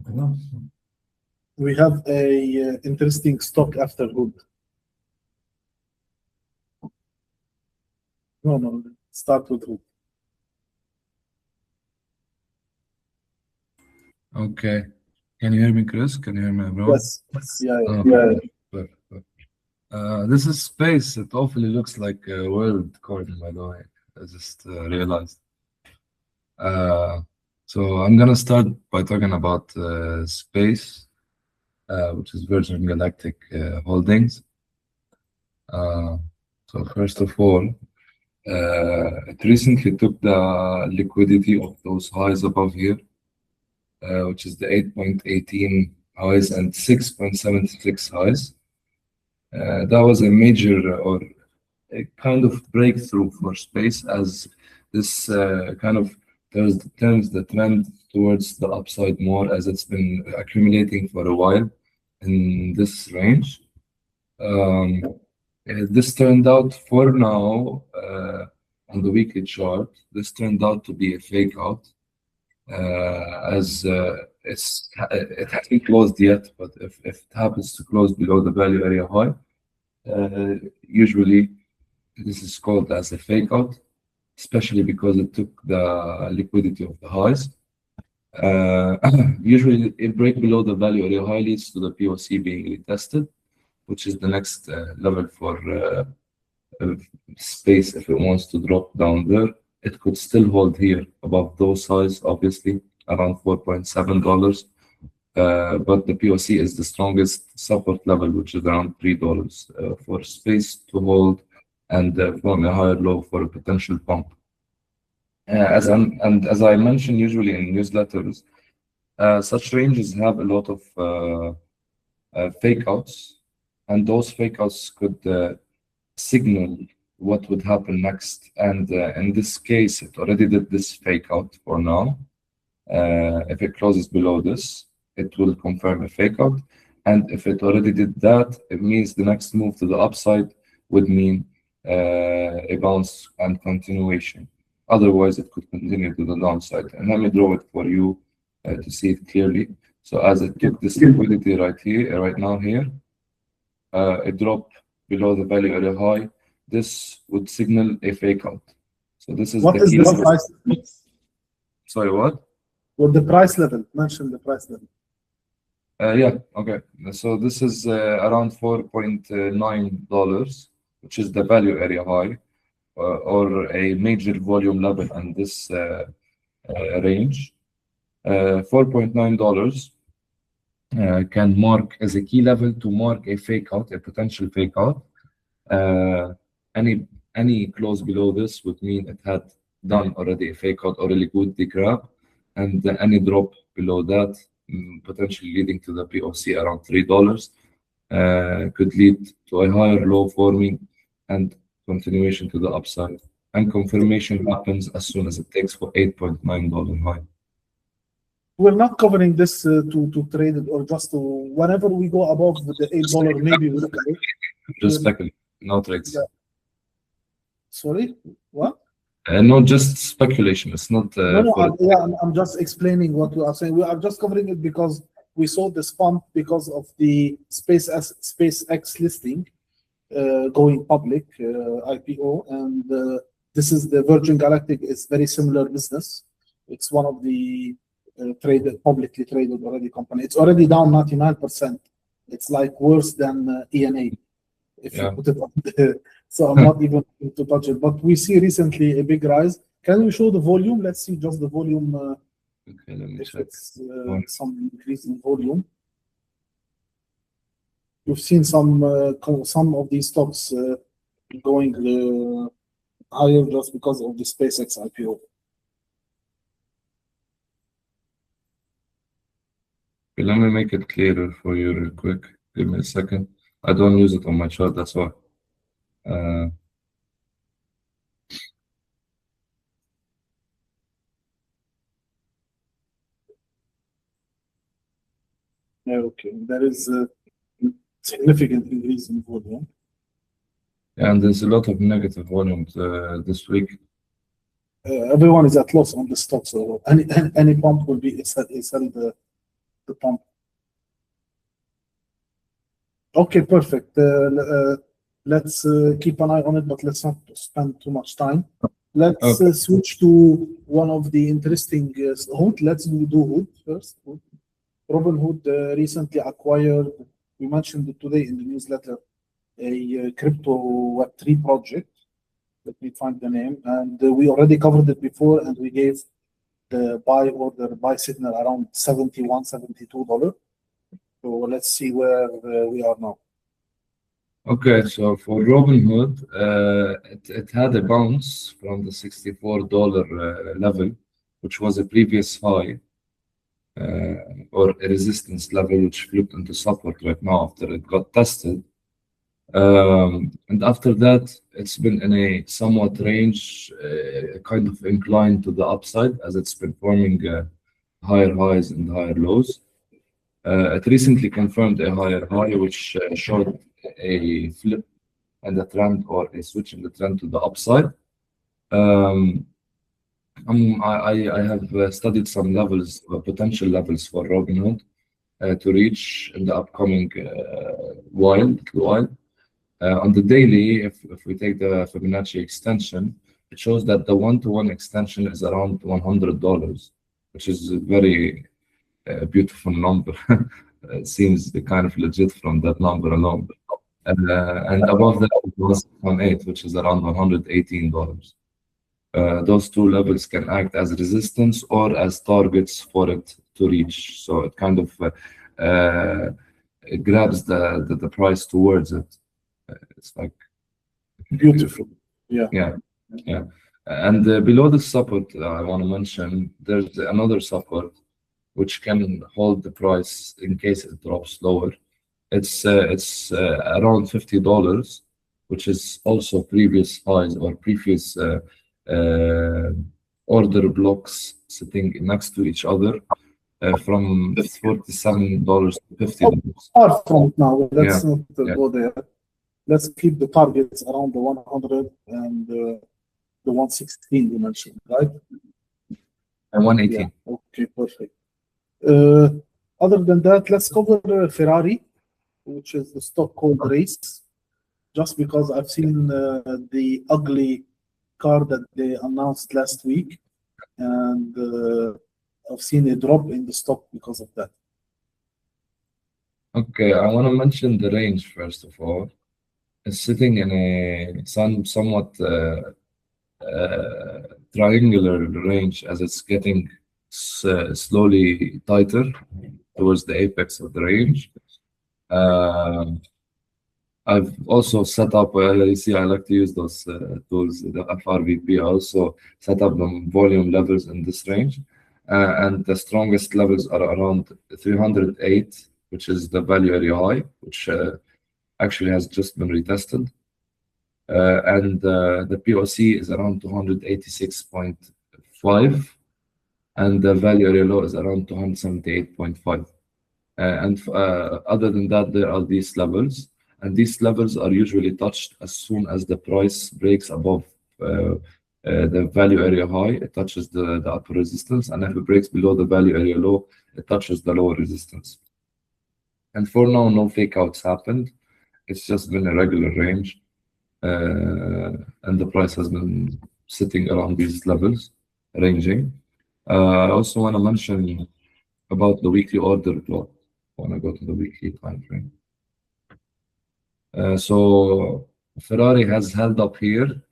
Hello? We have a interesting stock after hood. No. Start with hood. Okay. Can you hear me, Chris? Can you hear me, everyone? Yes. Yeah. Okay. Perfect. This is space. It awfully looks like a Worldcoin, by the way. I just realized. So I'm gonna start by talking about space, which is Virgin Galactic Holdings. So first of all, it recently took the liquidity of those highs above here, which is the 8.18 highs and 6.76 highs. That was a major or a kind of breakthrough for space, as this kind of turns the trend towards the upside more, as it's been accumulating for a while in this range. This turned out for now on the weekly chart. This turned out to be a fake out, as it hasn't closed yet. But if it happens to close below the value area high, usually this is called as a fake out, especially because it took the liquidity of the highs. Usually, a break below the value area high leads to the POC being retested, which is the next level for space. If it wants to drop down there, it could still hold here above those highs, obviously around $4.7. But the POC is the strongest support level, which is around $3 for space to hold and form a higher low for a potential pump. As I mentioned, usually in newsletters, such ranges have a lot of fake outs, and those fake outs could signal what would happen next. And in this case, it already did this fake out for now. If it closes below this, it will confirm a fake out. And if it already did that, it means the next move to the upside would mean a bounce and continuation. Otherwise, it could continue to the downside. And let me draw it for you to see it clearly. So as it took this liquidity right here, right now here, it dropped below the value area high. This would signal a fake out. So this is What the is key. the price? Sorry, what? What the price level? Mention the price level. Yeah, okay. So this is around $4.9, which is the value area high, or a major volume level in this range. $4.9 can mark as a key level to mark a fake out, a potential fake out. Any close below this would mean it had done already a fake out or a liquidity grab, and any drop below that, potentially leading to the POC around $3, could lead to a higher low forming and continuation to the upside. And confirmation happens as soon as it takes for $8.9 high. We're not covering this to trade it, or just to whenever we go above the $8, maybe we look at it. Just speculating, no trades. Yeah. Sorry, what? Not just speculation. It's not. I'm just explaining what we are saying. We are just covering it because we saw this pump because of the SpaceX listing going public, IPO, and this is the Virgin Galactic. Is very similar business. It's one of the publicly traded already company. It's already down 99%. It's like worse than ENA. If you put it on so I'm not even going to touch it. But we see recently a big rise. Can we show the volume? Let's see just the volume. Okay, let me if check. it's some increase in volume. We've seen some of these stocks going higher just because of the SpaceX IPO. Okay, let me make it clearer for you real quick. Give me a second. I don't use it on my chart, that's why. Okay, there is significant increase in volume. And there's a lot of negative volume this week. Everyone is at loss on the stock, so any pump will be sell the pump. Okay, perfect. Let's keep an eye on it, but let's not spend too much time. Let's switch to one of the interesting Hood. Let's do Hood first. Robinhood recently acquired, we mentioned it today in the newsletter, a crypto Web3 project. Let me find the name. And we already covered it before, and we gave the buy signal around $71, $72. So let's see where we are now. Okay, so for Robinhood, it had a bounce from the $64 level, which was a previous high, or a resistance level, which flipped into support right now after it got tested. And after that, it's been in a somewhat range, kind of inclined to the upside, as it's been forming higher highs and higher lows. It recently confirmed a higher high, which showed a flip and a trend, or a switch in the trend to the upside. I have studied some levels, potential levels for Robinhood to reach in the upcoming while. On the daily, if we take the Fibonacci extension, it shows that the one-to-one extension is around $100, which is a very beautiful number. It seems kind of legit from that number alone. And above that, it was 1.8, which is around $118. Those two levels can act as resistance or as targets for it to reach. So it kind of it grabs the price towards it. It's like beautiful. Yeah. And below the support, I want to mention there's another support which can hold the price in case it drops lower. It's around $50, which is also previous highs or previous order blocks sitting next to each other, from $47 to $50. Far from it now. Let's not go there. Let's keep the targets around the 100 and the 116 you mentioned, right? And 118. Yeah. Okay, perfect. Other than that, let's cover Ferrari, which is the stock called Race, just because I've seen the ugly car that they announced last week, and I've seen a drop in the stock because of that. Okay, I want to mention the range first of all. It's sitting in a somewhat triangular range, as it's getting slowly tighter towards the apex of the range. I've also set up, you see, I like to use those tools, the FRVP. I also set up the volume levels in this range, and the strongest levels are around 308, which is the value area high, which actually has just been retested, and the POC is around 286.5, and the value area low is around 278.5. And other than that, there are these levels, and these levels are usually touched as soon as the price breaks above the value area high. It touches the upper resistance, and if it breaks below the value area low, it touches the lower resistance. And for now, no fake outs happened. It's just been a regular range, and the price has been sitting around these levels, ranging. I also want to mention about the weekly order block. I want to go to the weekly time frame. So Ferrari has held up here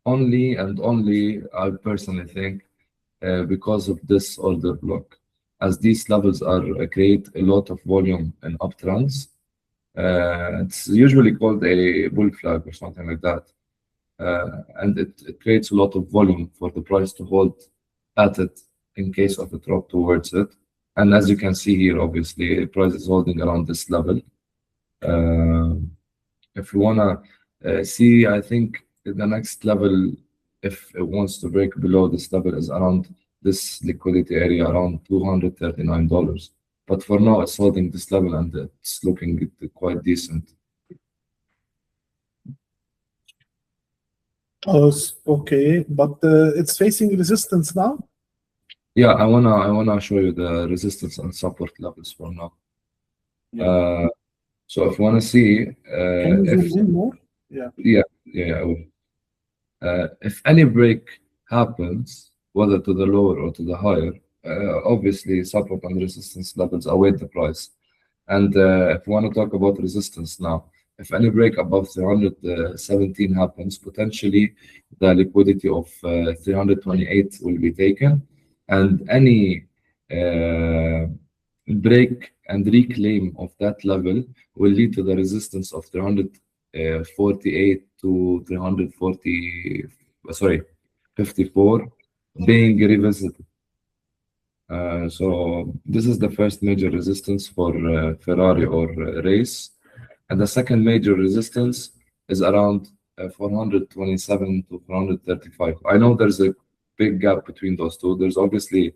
only and only, I personally think, because of this order block, as these levels create a lot of volume in uptrends. It's usually called a bull flag or something like that, and it creates a lot of volume for the price to hold at it in case of a drop towards it. And as you can see here, obviously, the price is holding around this level. If you want to see, I think the next level, if it wants to break below this level, is around this liquidity area, around $239. but for now it's holding this level and it's looking quite decent. Okay, but it's facing resistance now. Yeah, I wanna show you the resistance and support levels for now. Yeah. So if you wanna see, Can you if zoom in more? Yeah. yeah, I will. If any break happens, whether to the lower or to the higher, obviously support and resistance levels await the price. And if we want to talk about resistance now, if any break above 317 happens, potentially the liquidity of 328 will be taken, and any break and reclaim of that level will lead to the resistance of 348 to 340, sorry, 54 being revisited. So this is the first major resistance for Ferrari or race, and the second major resistance is around 427 to 435. I know there's a big gap between those two. There's obviously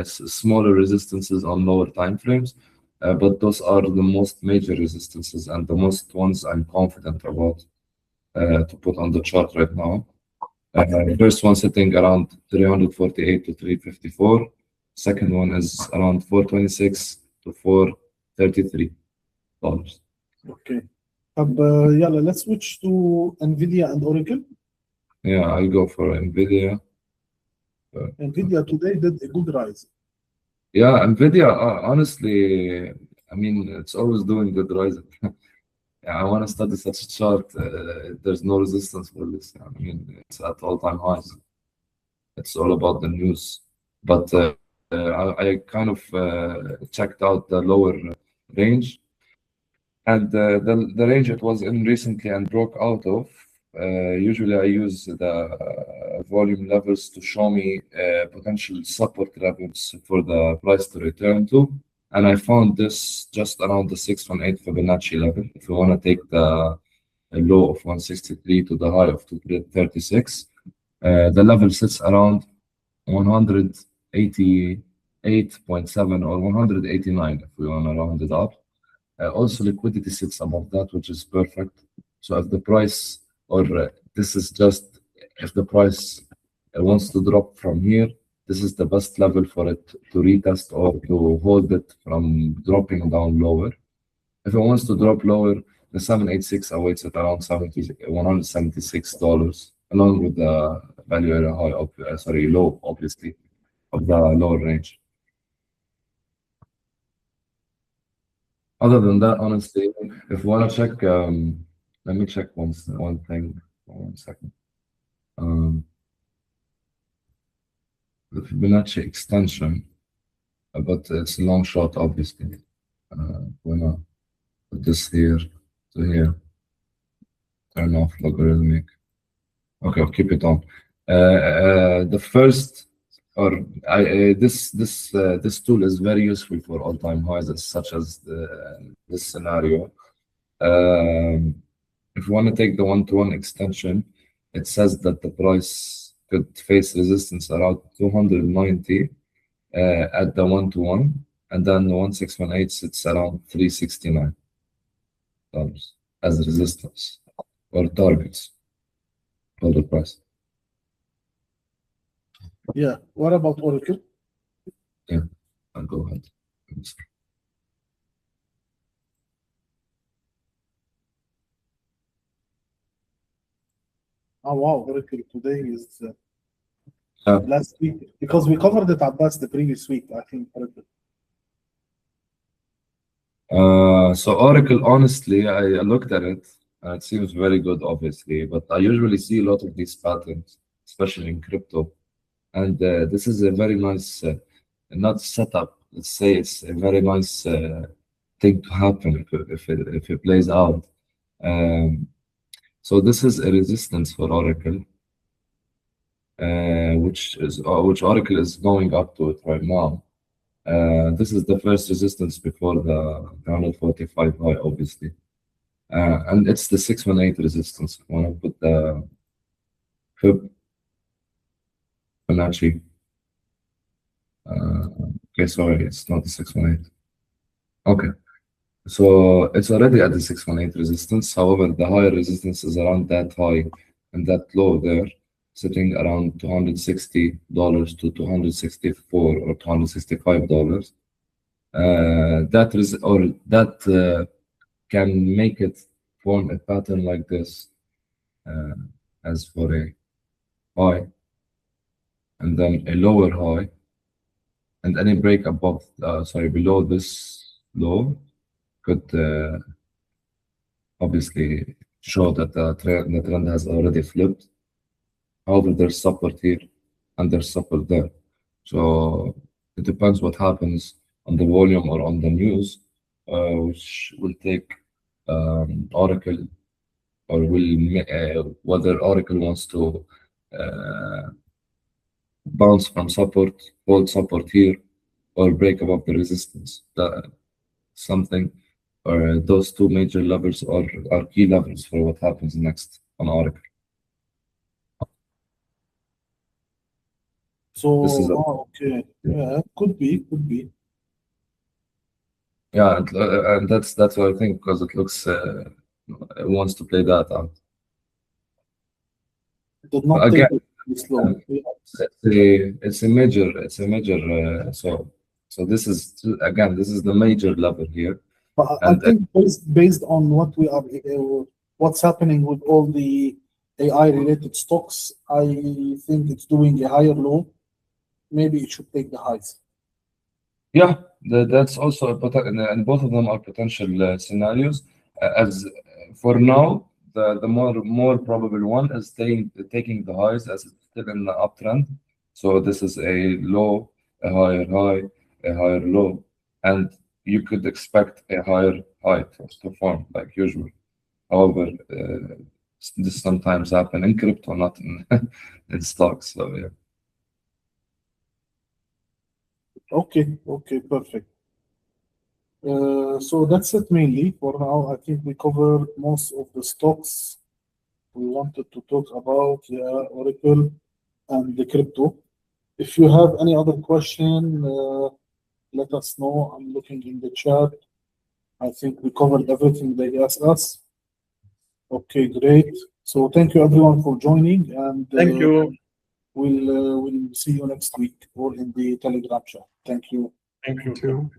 smaller resistances on lower time frames, but those are the most major resistances and the most ones I'm confident about to put on the chart right now. First one sitting around 348 to 354. Second one is around 426 to 433 dollars. Okay. Yalla, let's switch to Nvidia and Oracle. Yeah, I'll go for Nvidia. Nvidia today did a good rise. Yeah, Nvidia, honestly, I mean, it's always doing good rising. Yeah, I want to study such a chart. There's no resistance for this. I mean, it's at all-time highs. It's all about the news. But I kind of checked out the lower range, and the range it was in recently and broke out of. Usually I use the volume levels to show me potential support levels for the price to return to. And I found this just around the 618 Fibonacci level. If you want to take the low of 163 to the high of 236, the level sits around 188.7 or 189 if we want to round it up. Also, liquidity sits above that, which is perfect. So if the price, or this is just if the price wants to drop from here, this is the best level for it to retest or to hold it from dropping down lower. If it wants to drop lower, the 786 awaits at around $176, along with the value area high of low, obviously, of the lower range. Other than that, honestly, if you want to check, let me check one thing. 1 second. The Fibonacci extension, but it's a long shot, obviously. We're not put this here to here. Turn off logarithmic. Okay, I'll keep it on. The first, or this tool is very useful for all-time highs, such as this scenario. If you want to take the one-to-one extension, it says that the price could face resistance around 290 at the one-to-one, and then the 1618 sits around $369 as resistance or targets for the price. Yeah. What about Oracle? Yeah, I'll go ahead. Oh wow, Oracle today is Yeah. last week, because we covered it Abbas the previous week, I think. Oracle. So Oracle, honestly, I looked at it. It seems very good, obviously, but I usually see a lot of these patterns, especially in crypto. And this is a very nice, not setup. Let's say it's a very nice thing to happen if it plays out. So this is a resistance for Oracle, which Oracle is going up to it right now. This is the first resistance before the 145 high, obviously. And it's the 618 resistance. I want to put the Fibonacci. Okay, sorry, it's not the 618. Okay. So it's already at the 618 resistance. However, the higher resistance is around that high and that low there, sitting around $260 to $264 or $265. That can make it form a pattern like this, as for a high and then a lower high, and any break above, below this low could obviously show that the trend has already flipped. However, there's support here and there's support there. So it depends what happens on the volume or on the news, which will take Oracle, or whether Oracle wants to bounce from support, hold support here, or break above the resistance. Something, or those two major levels are key levels for what happens next on Oracle. So, This is okay, yeah, could be. Yeah, and that's what I think, because it looks it wants to play that out. It did not Again, take it slow. it's a major. So this is the major level here. But I And think based on what we are, what's happening with all the AI related stocks, I think it's doing a higher low. Maybe it should take the highs. yeah, that's also a and both of them are potential scenarios. As for now, the more probable one is taking the highs as it's still in the uptrend. So this is a low, a higher high, a higher low, and you could expect a higher high to form like usual. However, this sometimes happen in crypto, not in in stocks. So yeah. Okay, perfect. So that's it mainly for now. I think we covered most of the stocks we wanted to talk about, Oracle and the crypto. If you have any other question, let us know. I'm looking in the chat. I think we covered everything they asked us. Okay, great. So thank you everyone for joining, and Thank you. we'll see you next week or in the Telegram chat. Thank you. Thank you. Thank you.